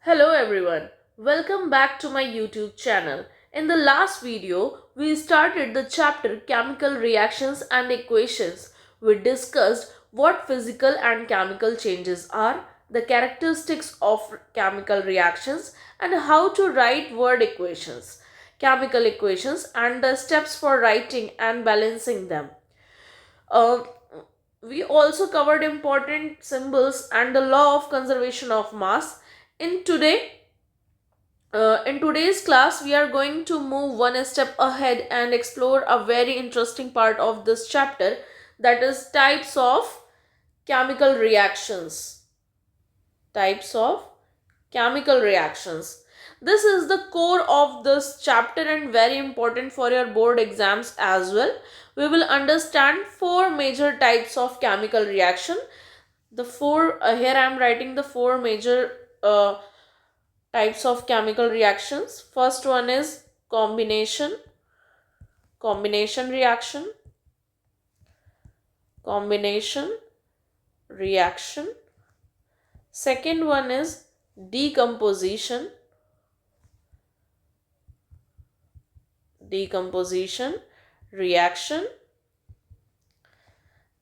Hello everyone, welcome back to my YouTube channel. In the last video, we started the chapter Chemical Reactions and Equations. We discussed what physical and chemical changes are, the characteristics of chemical reactions, and how to write word equations, chemical equations, and the steps for writing and balancing them. Uh, we also covered important symbols and the law of conservation of mass. In today's class, we are going to move one step ahead and explore a very interesting part of this chapter, that is types of chemical reactions. Types of chemical reactions. This is the core of this chapter and very important for your board exams as well. We will understand four major types of chemical reaction. The four here I am writing the four major types of chemical reactions. First one is combination reaction, combination reaction. Second one is decomposition, decomposition reaction.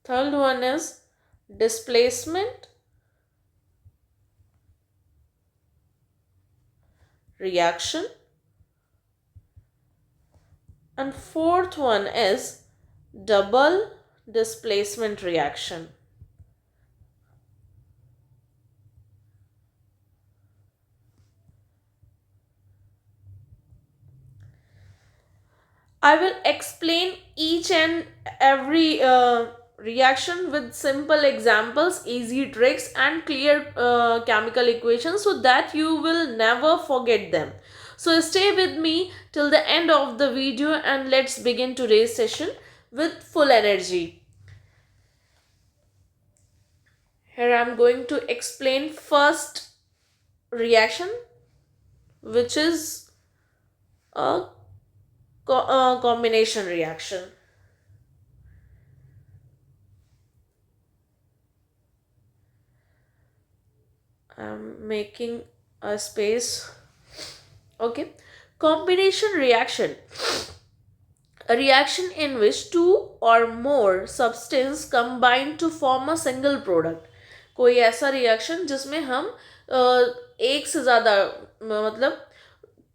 Third one is displacement reaction. And fourth one is double displacement reaction. I will explain each and every reaction with simple examples, easy tricks, and clear chemical equations so that you will never forget them. So stay with me till the end of the video and let's begin today's session with full energy. Here I am going to explain first reaction, which is a combination reaction. I'm making a space. Okay. Combination reaction. A reaction in which two or more substance combine to form a single product. कोई ऐसा reaction जिसमें हम एक से ज़्यादा मतलब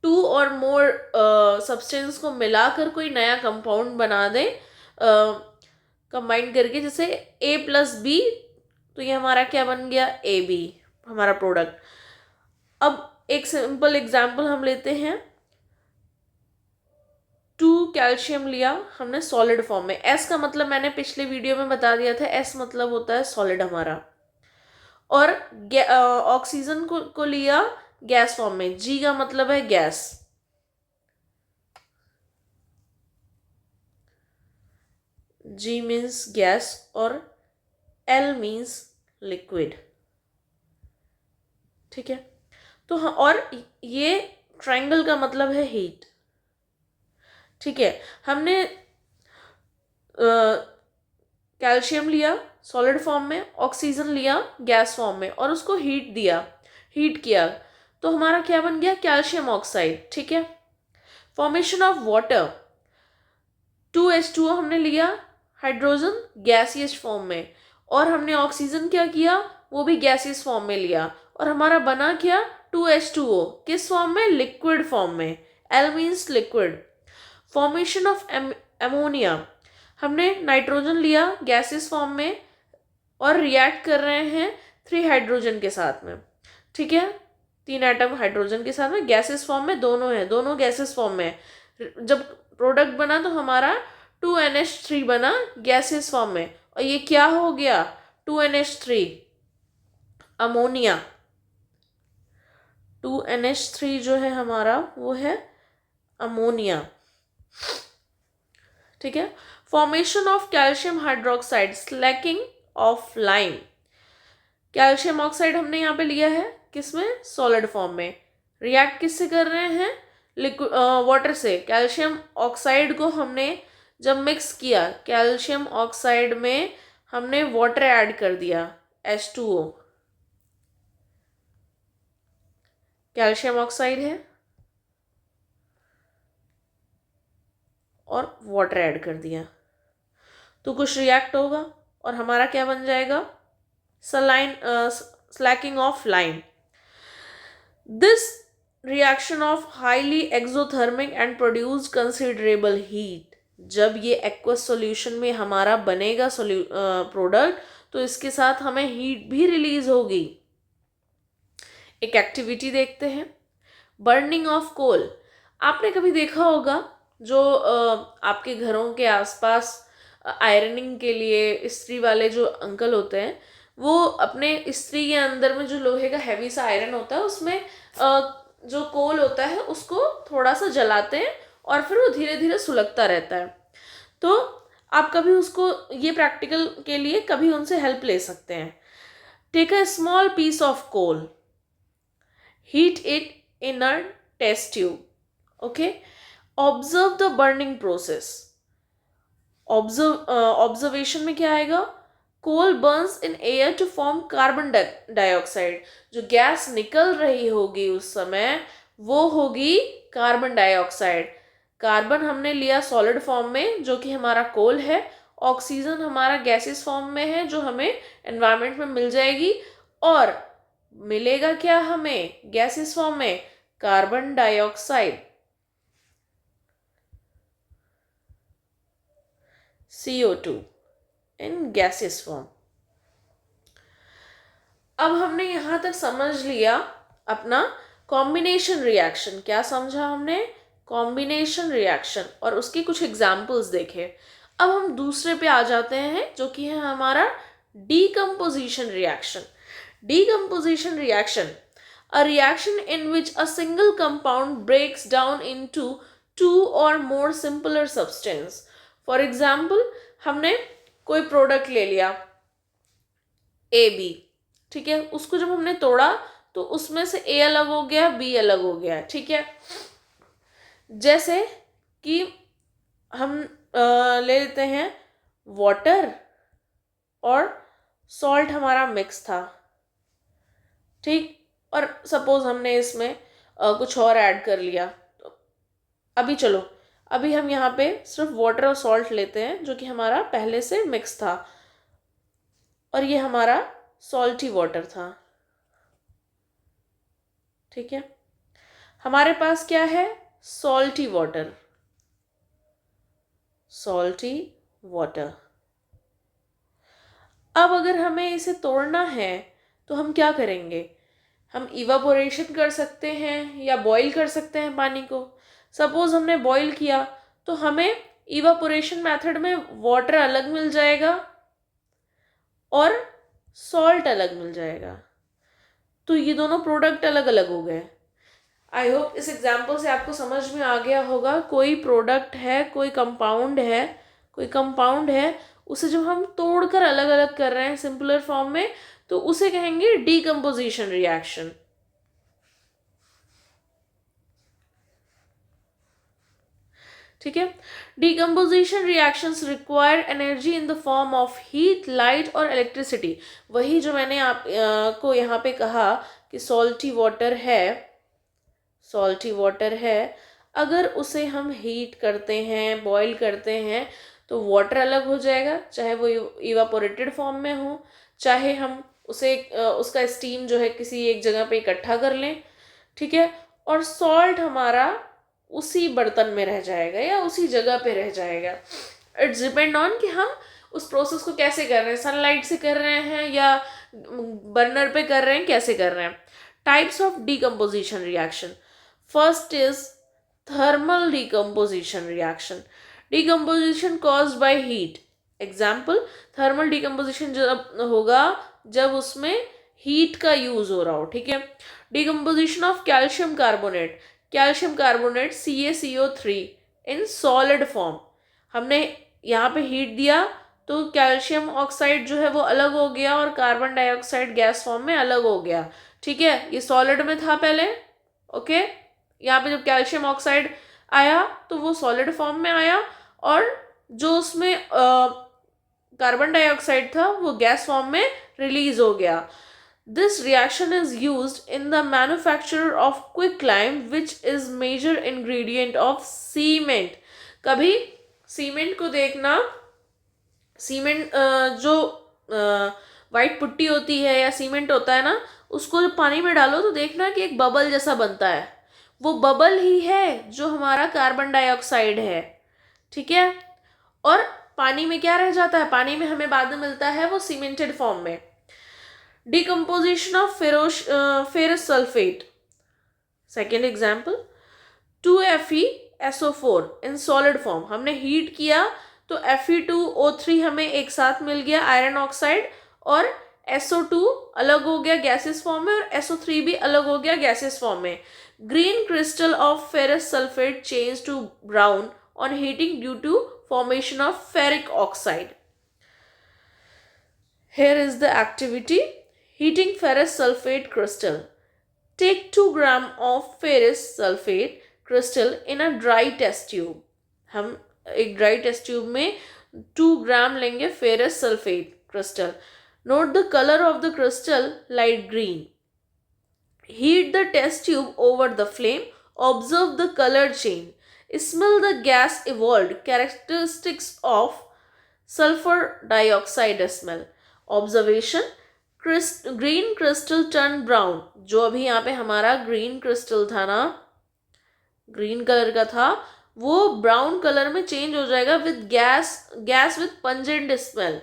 to और more substance को मिलाकर कोई नया कंपाउंड बना दें कंबाइन करके, जैसे ए प्लस बी, तो ये हमारा क्या बन गया, ए बी हमारा प्रोडक्ट. अब एक सिंपल एग्जांपल हम लेते हैं. टू कैल्शियम लिया हमने सॉलिड फॉर्म में. एस का मतलब मैंने पिछले वीडियो में बता दिया था, एस मतलब होता है सॉलिड हमारा. और ऑक्सीजन को लिया गैस फॉर्म में. जी का मतलब है गैस. जी मीन्स गैस और एल मीन्स लिक्विड. ठीक है. तो हाँ, और ये ट्रायंगल का मतलब है हीट. ठीक है. हमने कैल्शियम लिया सॉलिड फॉर्म में, ऑक्सीजन लिया गैस फॉर्म में और उसको हीट किया, तो हमारा क्या बन गया, कैल्शियम ऑक्साइड. ठीक है. Formation of water. 2H2O हमने लिया हाइड्रोजन गैसियस फॉर्म में, और हमने ऑक्सीजन क्या किया, वो भी गैसियस फॉर्म में लिया, और हमारा बना क्या, 2H2O. किस फॉर्म में, लिक्विड फॉर्म में. L means liquid. Formation of ammonia. हमने नाइट्रोजन लिया गैसियस फॉर्म में और रिएक्ट कर रहे हैं 3 हाइड्रोजन के साथ में. ठीक है. 3 एटम हाइड्रोजन के साथ में गैसियस फॉर्म में दोनों है, दोनों गैसियस फॉर्म में. जब प्रोडक्ट बना तो हमारा 2NH3 बना गैसियस फॉर्म में, और ये क्या हो गया, 2NH3 अमोनिया. 2NH3 जो है हमारा वो है अमोनिया. ठीक है. Formation of calcium hydroxide Slaking of lime. Calcium oxide हमने यहाँ पे लिया है किसमें, सॉलिड फॉर्म में. रिएक्ट किससे कर रहे हैं, लिक्विड वाटर से. कैल्शियम ऑक्साइड को हमने जब मिक्स किया, कैल्शियम ऑक्साइड में हमने वाटर ऐड कर दिया H2O. कैल्शियम ऑक्साइड है और वाटर ऐड कर दिया, तो कुछ रिएक्ट होगा और हमारा क्या बन जाएगा, saline, Slaking of line. This reaction of highly exothermic and produce considerable heat. जब ये aqueous solution में हमारा बनेगा प्रोडक्ट, तो इसके साथ हमें हीट भी रिलीज होगी. एक एक्टिविटी देखते हैं, बर्निंग ऑफ कोल. आपने कभी देखा होगा जो आपके घरों के आसपास आयरनिंग के लिए इस्त्री वाले जो अंकल होते हैं, वो अपने इस्त्री के अंदर में जो लोहे का हैवी सा आयरन होता है उसमें जो कोल होता है उसको थोड़ा सा जलाते हैं और फिर वो धीरे धीरे सुलगता रहता है. तो आप कभी उसको, ये प्रैक्टिकल के लिए कभी उनसे हेल्प ले सकते हैं. Take a small piece of coal, heat it in a test tube. Okay, observe the burning process. Observation में क्या आएगा, coal burns in air to form carbon dioxide. जो गैस निकल रही होगी उस समय वो होगी कार्बन डाइऑक्साइड. कार्बन हमने लिया सॉलिड फॉर्म में जो कि हमारा कोल है, ऑक्सीजन हमारा गैसेस फॉर्म में है जो हमें एनवायरनमेंट में मिल जाएगी, और मिलेगा क्या हमें गैसेस फॉर्म में, कार्बन डाइऑक्साइड, CO2 इन गैसेस फॉर्म. अब हमने यहां तक समझ लिया अपना कॉम्बिनेशन रिएक्शन. क्या समझा हमने, कॉम्बिनेशन रिएक्शन, और उसके कुछ एग्जाम्पल्स देखे. अब हम दूसरे पे आ जाते हैं जो कि है हमारा decomposition reaction. Decomposition reaction, a reaction in which a single compound breaks down into two or more simpler substance. For example, हमने कोई प्रोडक्ट ले लिया AB, ठीक है, उसको जब हमने तोड़ा तो उसमें से A अलग हो गया, B अलग हो गया, ठीक है. जैसे कि हम ले लेते हैं वाटर और सॉल्ट हमारा मिक्स था, ठीक, और सपोज हमने इसमें कुछ और ऐड कर लिया. तो अभी हम यहाँ पे सिर्फ वाटर और सॉल्ट लेते हैं जो कि हमारा पहले से मिक्स था, और ये हमारा सॉल्टी वाटर था, ठीक है. हमारे पास क्या है, सॉल्टी वाटर, सॉल्टी वाटर. अब अगर हमें इसे तोड़ना है तो हम क्या करेंगे, हम इवापोरेशन कर सकते हैं या बॉईल कर सकते हैं पानी को. सपोज हमने बॉईल किया तो हमें इवापोरेशन मेथड में वाटर अलग मिल जाएगा और सॉल्ट अलग मिल जाएगा, तो ये दोनों प्रोडक्ट अलग अलग हो गए. आई होप इस एग्जाम्पल से आपको समझ में आ गया होगा. कोई प्रोडक्ट है, कोई कंपाउंड है, उसे जब हम तोड़कर अलग अलग कर रहे हैं सिंपलर फॉर्म में, तो उसे कहेंगे डीकम्पोजिशन रिएक्शन. ठीक है. Decomposition reactions require energy in the form of heat, light और इलेक्ट्रिसिटी. वही जो मैंने आप को यहाँ पे कहा कि सॉल्टी वाटर है, अगर उसे हम हीट करते हैं, बॉईल करते हैं, तो वाटर अलग हो जाएगा, चाहे वो इवापोरेटेड फॉर्म में हो, चाहे हम उसे उसका स्टीम जो है किसी एक जगह पे इकट्ठा कर लें, ठीक है. और सॉल्ट हमारा उसी बर्तन में रह जाएगा या उसी जगह पे रह जाएगा. इट्स डिपेंड ऑन कि हम उस प्रोसेस को कैसे कर रहे हैं, सनलाइट से कर रहे हैं या बर्नर पे कर रहे हैं, कैसे कर रहे हैं. Types of decomposition reaction. First is thermal decomposition reaction. Decomposition caused by heat. Example, thermal decomposition जब होगा जब उसमें हीट का यूज हो रहा हो, ठीक है. Decomposition of calcium carbonate CaCO3 in solid form. हमने यहाँ पे हीट दिया तो कैल्शियम ऑक्साइड जो है वो अलग हो गया और कार्बन डाइऑक्साइड गैस फॉर्म में अलग हो गया, ठीक है. ये सॉलिड में था पहले, ओके. यहाँ पे जब कैल्शियम ऑक्साइड आया तो वो सॉलिड फॉर्म में आया, और जो उसमें कार्बन डाइऑक्साइड था वो गैस फॉर्म में रिलीज हो गया. This reaction is used in the manufacture of quicklime, which is major ingredient of cement. कभी सीमेंट को देखना, सीमेंट जो वाइट पुट्टी होती है या सीमेंट होता है ना, उसको जब पानी में डालो तो देखना कि एक बबल जैसा बनता है, वो बबल ही है जो हमारा कार्बन डाइऑक्साइड है, ठीक है। और पानी में क्या रह जाता है, पानी में हमें बाद में मिलता है वो सीमेंटेड फॉर्म में। Decomposition of ferrous sulphate, second example, 2FeSO4 in solid form, हमने हीट किया तो Fe2O3 हमें एक साथ मिल गया आयरन ऑक्साइड, और SO2 अलग हो गया गैसेस फॉर्म में, और SO3 भी अलग हो गया गैसेस फॉर्म में। Green crystal of ferrous sulphate change to brown on heating due to formation of ferric oxide. Here is the activity. Heating ferrous sulfate crystal. Take 2 gram of ferrous sulfate crystal in a dry test tube. हम एक dry test tube में 2 gram लेंगे ferrous sulfate crystal. Note the color of the crystal light green. Heat the test tube over the flame. Observe the color change. Smell the gas evolved. Characteristics of sulfur dioxide smell. Observation. Green crystal turn brown, जो अभी यहाँ पे हमारा green crystal था ना, green colour का था, वो ब्राउन कलर में चेंज हो जाएगा with gas with pungent smell.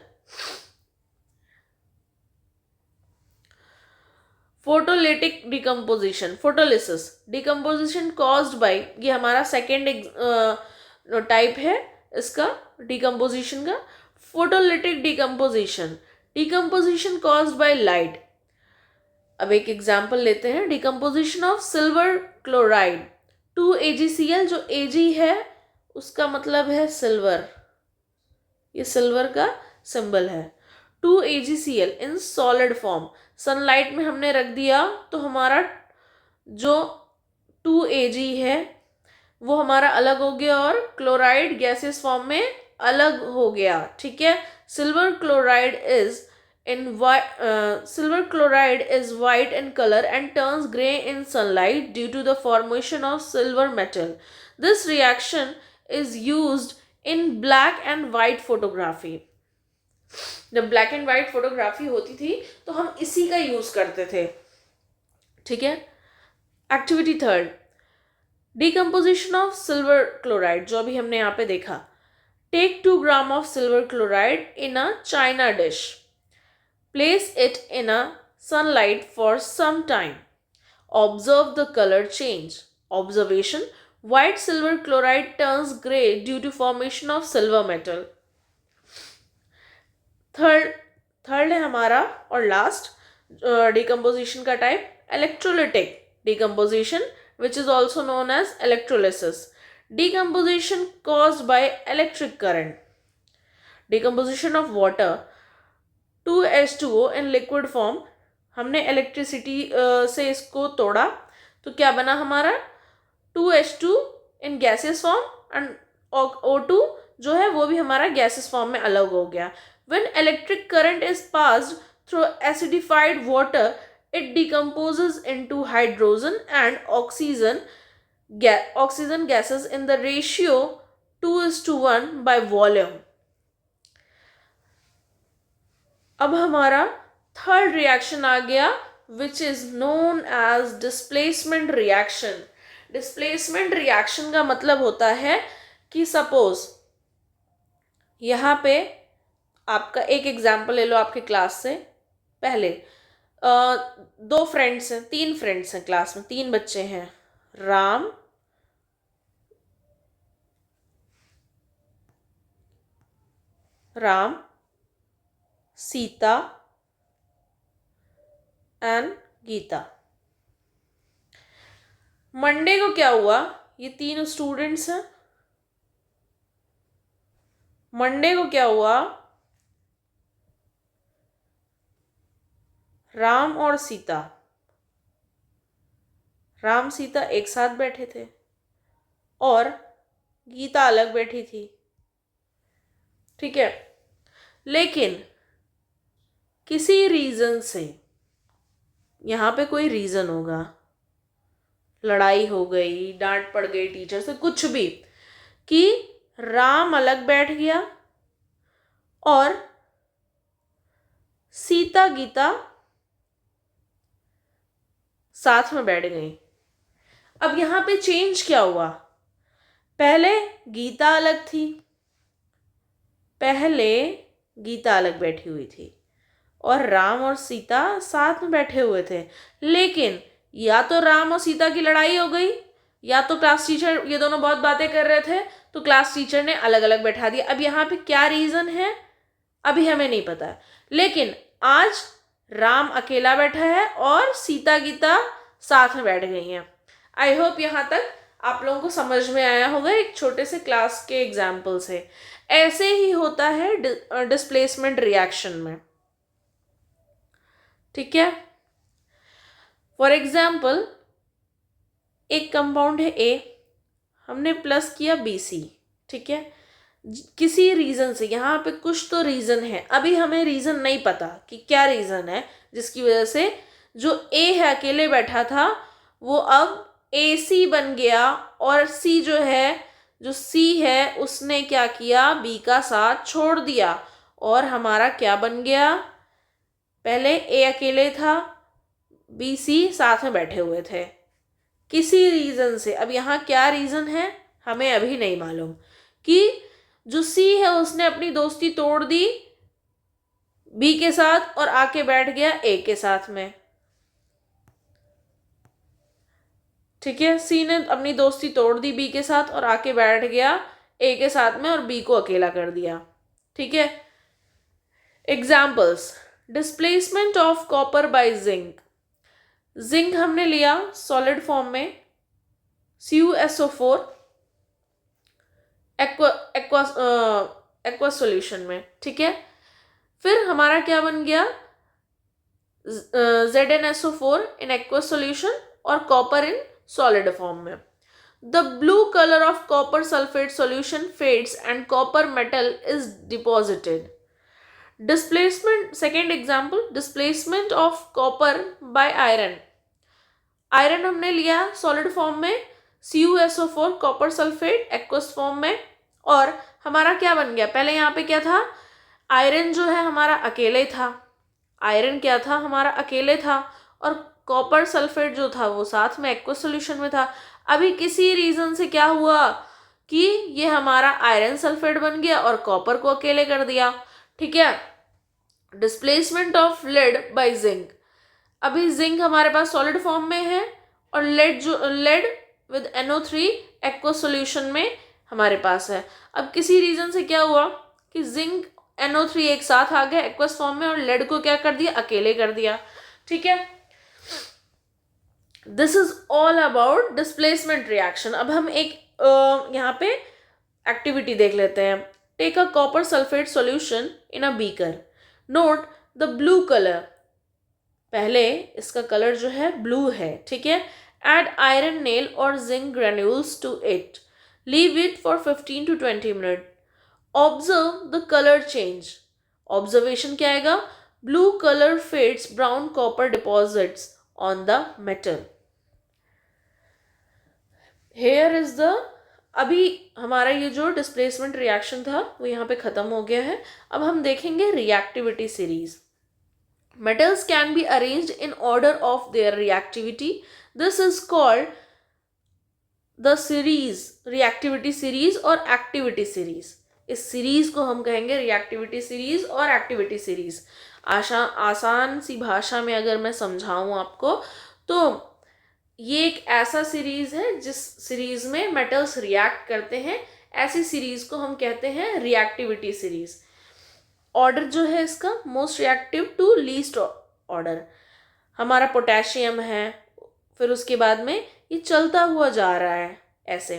Photolytic decomposition, photolysis, decomposition caused by, ये हमारा सेकेंड टाइप है इसका डिकम्पोजिशन का, photolytic decomposition, decomposition caused by light. अब एक एग्जांपल लेते हैं, decomposition of silver chloride, 2AgCl, जो Ag है उसका मतलब है सिल्वर, ये सिल्वर का सिंबल है, 2AgCl इन सॉलिड फॉर्म, सनलाइट में हमने रख दिया तो हमारा जो 2Ag है वो हमारा अलग हो गया और क्लोराइड गैसेस फॉर्म में अलग हो गया, ठीक है। Silver chloride is white in colour and turns grey in sunlight due to the formation of silver metal. This reaction is used in black and white photography. जब ब्लैक एंड वाइट फोटोग्राफी होती थी तो हम इसी का use करते थे, ठीक है। Activity third, decomposition of silver chloride, जो अभी हमने यहाँ पे देखा। Take 2 gram of silver chloride in a china dish, place it in a sunlight for some time, observe the colour change. Observation, white silver chloride turns gray due to formation of silver metal. Third है हमारा और last decomposition का type, electrolytic decomposition, which is also known as electrolysis. Decomposition caused by electric current. Decomposition of water, 2H2O in liquid form, हमने electricity से इसको तोड़ा तो क्या बना हमारा 2H2 in gaseous form and O2 जो है वो भी हमारा gaseous form में अलग हो गया। When electric current is passed through acidified water, it decomposes into hydrogen and oxygen gases in the ratio 2:1 by volume. अब हमारा थर्ड रिएक्शन आ गया which is known as displacement reaction. Displacement reaction का मतलब होता है कि सपोज यहाँ पे आपका एक एग्जाम्पल ले लो आपके क्लास से, पहले 2 फ्रेंड्स हैं, 3 फ्रेंड्स हैं क्लास में, 3 बच्चे हैं, राम, सीता एंड गीता। मंडे को क्या हुआ, ये 3 स्टूडेंट्स हैं, मंडे को क्या हुआ, राम सीता एक साथ बैठे थे और गीता अलग बैठी थी, ठीक है। लेकिन किसी रीजन से यहाँ पे कोई रीज़न होगा, लड़ाई हो गई, डांट पड़ गई टीचर से, कुछ भी, कि राम अलग बैठ गया और सीता गीता साथ में बैठ गई। अब यहाँ पे चेंज क्या हुआ? पहले गीता अलग थी, पहले गीता अलग बैठी हुई थी और राम और सीता साथ में बैठे हुए थे, लेकिन या तो राम और सीता की लड़ाई हो गई, या तो क्लास टीचर, ये दोनों बहुत बातें कर रहे थे तो क्लास टीचर ने अलग अलग बैठा दिया। अब यहाँ पे क्या रीज़न है अभी हमें नहीं पता है, लेकिन आज राम अकेला बैठा है और सीता गीता साथ में बैठ गई हैं। आई होप यहाँ तक आप लोगों को समझ में आया होगा एक छोटे से क्लास के एग्जाम्पल से। ऐसे ही होता है डिस्प्लेसमेंट रिएक्शन में, ठीक है। फॉर एग्जाम्पल, एक कंपाउंड है ए, हमने प्लस किया BC, ठीक है। किसी रीज़न से, यहाँ पे कुछ तो रीज़न है, अभी हमें रीज़न नहीं पता कि क्या रीज़न है जिसकी वजह से जो ए है अकेले बैठा था वो अब AC बन गया, और C जो है, जो C है उसने क्या किया, B का साथ छोड़ दिया और हमारा क्या बन गया, पहले A अकेले था, BC साथ में बैठे हुए थे किसी रीज़न से। अब यहाँ क्या रीज़न है हमें अभी नहीं मालूम, कि जो C है उसने अपनी दोस्ती तोड़ दी B के साथ और आके बैठ गया A के साथ में, ठीक है। C ने अपनी दोस्ती तोड़ दी B के साथ और आके बैठ गया A के साथ में और B को अकेला कर दिया, ठीक है। Examples, displacement of copper by zinc. Zinc हमने लिया सॉलिड फॉर्म में CuSO4 एक्वा सॉल्यूशन में, ठीक है। फिर हमारा क्या बन गया, ZnSO4 इन एक्वा सॉल्यूशन और कॉपर इन सॉलिड फॉर्म में। The blue colour of copper sulphate solution fades and copper metal is deposited. Displacement, second example, displacement of copper by iron. Iron हमने लिया सॉलिड फॉर्म में CuSO4 copper sulphate aqueous form में, और हमारा क्या बन गया, पहले यहाँ पे क्या था, आयरन जो है हमारा अकेले था, आयरन क्या था हमारा अकेले था, और कॉपर सल्फेट जो था वो साथ में एक्वस सॉल्यूशन में था। अभी किसी रीज़न से क्या हुआ कि ये हमारा आयरन सल्फेट बन गया और कॉपर को अकेले कर दिया, ठीक है। Displacement of led by zinc. अभी जिंक हमारे पास सॉलिड फॉर्म में है और lead with NO3 aqueous solution में हमारे पास है। अब किसी रीज़न से क्या हुआ कि जिंक NO3 एक साथ आ गया एक्वस फॉर्म में और लेड को क्या कर दिया, अकेले कर दिया, ठीक है। This is all about displacement reaction. अब हम एक यहाँ पे एक्टिविटी देख लेते हैं। Take a copper sulphate solution in a beaker, note the blue colour, पहले इसका कलर जो है ब्लू है, ठीक है। एड आयरन नेल और zinc granules to it, leave it for 15 to 20 minute, observe the colour change. Observation क्या आएगा, blue colour fades, brown copper deposits on the metal. Here is the, अभी हमारा ये जो डिस्प्लेसमेंट रिएक्शन था वो यहाँ पे खत्म हो गया है। अब हम देखेंगे reactivity series. Metals can be arranged in order of their reactivity. This is called the series, reactivity series और activity series. इस सीरीज को हम कहेंगे रिएक्टिविटी सीरीज और एक्टिविटी सीरीज। आसान सी भाषा में अगर मैं समझाऊं आपको तो ये एक ऐसा सीरीज है जिस सीरीज में मेटल्स रिएक्ट करते हैं, ऐसी सीरीज को हम कहते हैं रिएक्टिविटी सीरीज। ऑर्डर जो है इसका most reactive to least order, हमारा पोटेशियम है, फिर उसके बाद में ये चलता हुआ जा रहा है ऐसे,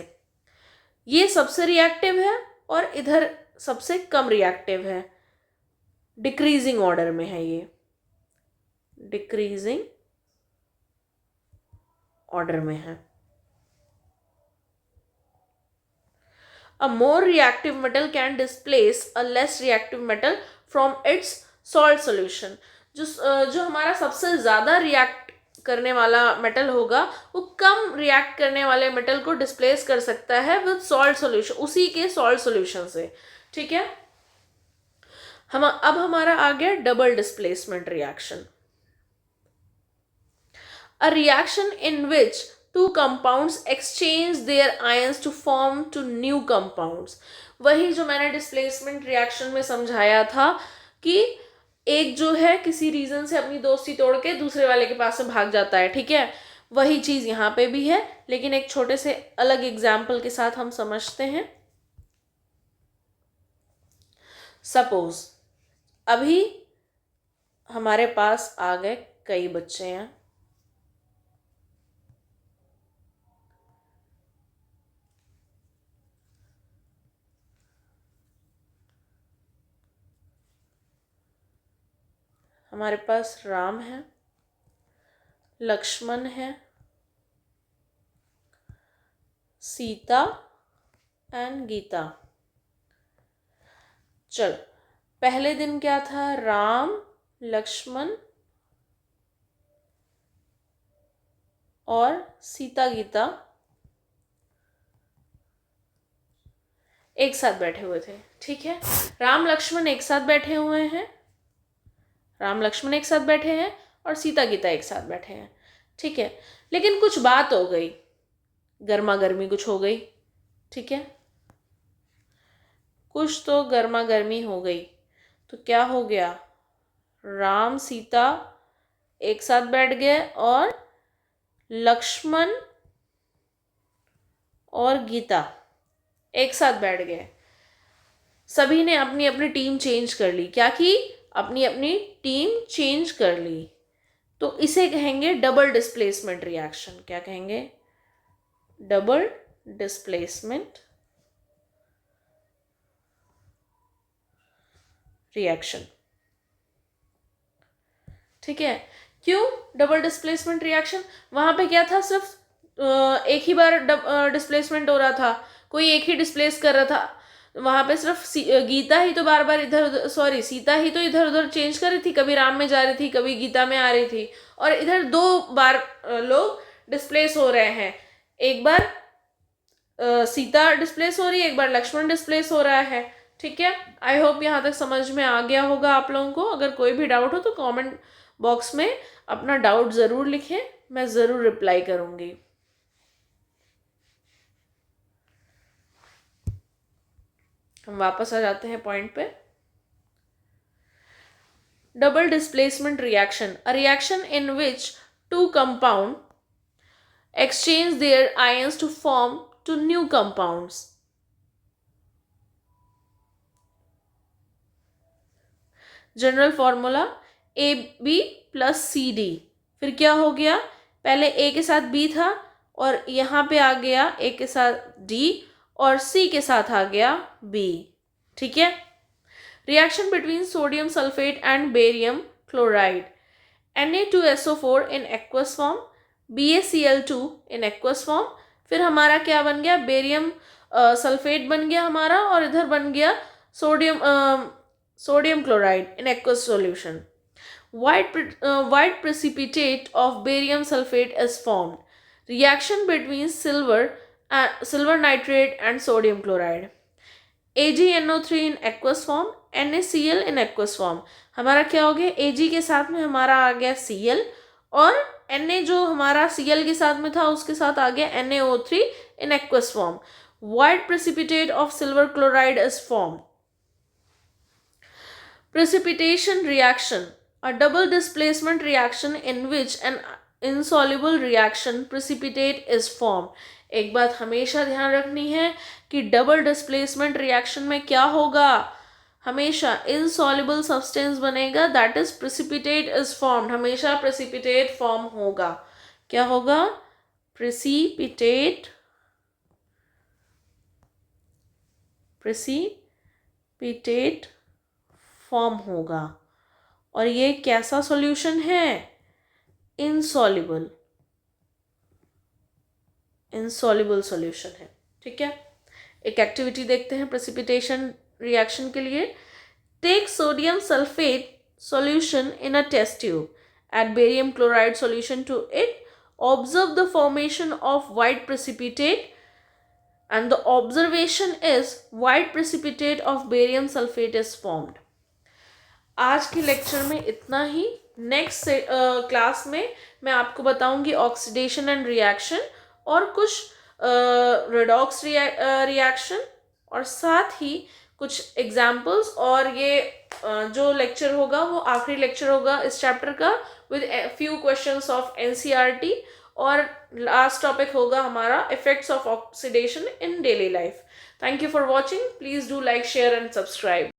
ये सबसे रिएक्टिव है और इधर सबसे कम रिएक्टिव है, डिक्रीजिंग ऑर्डर में है, ये डिक्रीजिंग ऑर्डर में है। A more reactive metal can displace a less reactive metal from its salt solution. जो हमारा सबसे ज़्यादा रिएक्ट करने वाला मेटल होगा वो कम रिएक्ट करने वाले मेटल को डिस्प्लेस कर सकता है विद सॉल्ट सॉल्यूशन, उसी के सॉल्ट सॉल्यूशन से। ठीक है, अब हमारा आ गया double displacement reaction. A reaction in which two compounds exchange their ions to form two new compounds। वही जो मैंने डिस्प्लेसमेंट रिएक्शन में समझाया था कि एक जो है किसी रीजन से अपनी दोस्ती तोड़ के दूसरे वाले के पास से भाग जाता है। ठीक है, वही चीज यहाँ पे भी है, लेकिन एक छोटे से अलग एग्जाम्पल के साथ हम समझते हैं। सपोज अभी हमारे पास आ गए कई बच्चे हैं, हमारे पास राम है, लक्ष्मण है, सीता एंड गीता। चल, पहले दिन क्या था? राम, लक्ष्मण और सीता गीता एक साथ बैठे हुए थे। ठीक है, राम लक्ष्मण एक साथ बैठे हुए हैं, राम लक्ष्मण एक साथ बैठे हैं और सीता गीता एक साथ बैठे हैं। ठीक है, लेकिन कुछ बात हो गई, गर्मा गर्मी कुछ हो गई। ठीक है, कुछ तो गर्मा गर्मी हो गई, तो क्या हो गया? राम सीता एक साथ बैठ गए और लक्ष्मण और गीता एक साथ बैठ गए। सभी ने अपनी अपनी टीम चेंज कर ली। क्या की? अपनी अपनी टीम चेंज कर ली। तो इसे कहेंगे डबल डिस्प्लेसमेंट रिएक्शन। क्या कहेंगे? Double displacement reaction. ठीक है, क्यों डबल डिस्प्लेसमेंट रिएक्शन? वहां पे क्या था? सिर्फ एक ही बार डिस्प्लेसमेंट हो रहा था, कोई एक ही डिस्प्लेस कर रहा था। वहां पे सिर्फ गीता ही तो बार बार इधर उधर, सॉरी सीता ही तो इधर उधर चेंज कर रही थी, कभी राम में जा रही थी, कभी गीता में आ रही थी, और इधर दो बार लोग डिस्प्लेस हो रहे हैं। एक बार सीता डिस्प्लेस हो रही है, एक बार लक्ष्मण डिस्प्लेस हो रहा है। ठीक है, आई होप यहाँ तक समझ में आ गया होगा आप लोगों को। अगर कोई भी डाउट हो तो कमेंट बॉक्स में अपना डाउट ज़रूर लिखें, मैं ज़रूर रिप्लाई करूँगी। हम वापस आ जाते हैं पॉइंट पे। Double displacement reaction, a reaction in which two compound exchange their ions to form two new compounds। General formula AB plus CD। फिर क्या हो गया? पहले A के साथ B था और यहाँ पे आ गया A के साथ D और C के साथ आ गया B। ठीक है, reaction between sodium sulphate and barium chloride, Na2SO4 in aqueous form, BaCl2 in aqueous form. फिर हमारा क्या बन गया? बेरियम सल्फेट बन गया हमारा, और इधर बन गया sodium chloride in aqueous solution। White precipitate of barium sulfate is formed। Reaction between silver nitrate and sodium chloride, AgNO3 in aqueous form, NaCl in aqueous form। हमारा क्या हो गया? Ag के साथ में हमारा आ गया Cl, और Na जो हमारा Cl के साथ में था उसके साथ आ गया NaO3 in aqueous form। White precipitate of silver chloride is formed। Precipitation reaction, a double displacement reaction in which an insoluble reaction precipitate is formed। एक बात हमेशा ध्यान रखनी है कि डबल डिस्प्लेसमेंट रिएक्शन में क्या होगा? हमेशा insoluble substance बनेगा, that is precipitate is formed। हमेशा precipitate form होगा। क्या होगा? precipitate फॉर्म होगा। और ये कैसा सॉल्यूशन है? इनसॉल्युबल सॉल्यूशन है। ठीक है, एक एक्टिविटी देखते हैं प्रेसिपिटेशन रिएक्शन के लिए। Take sodium sulphate solution in a test tube. Add barium chloride solution to it. Observe the formation of white precipitate, and the observation is white precipitate of barium sulfate is formed. आज के lecture में इतना ही. Next class में मैं आपको बताऊंगी oxidation and reaction और कुछ रेडॉक्स रिएक्शन और साथ ही कुछ एग्जाम्पल्स. और ये जो लेक्चर होगा वो आखिरी लेक्चर होगा इस चैप्टर का with few questions of NCERT. और लास्ट टॉपिक होगा हमारा effects of oxidation in daily life. Thank you for watching. Please do like, share and subscribe.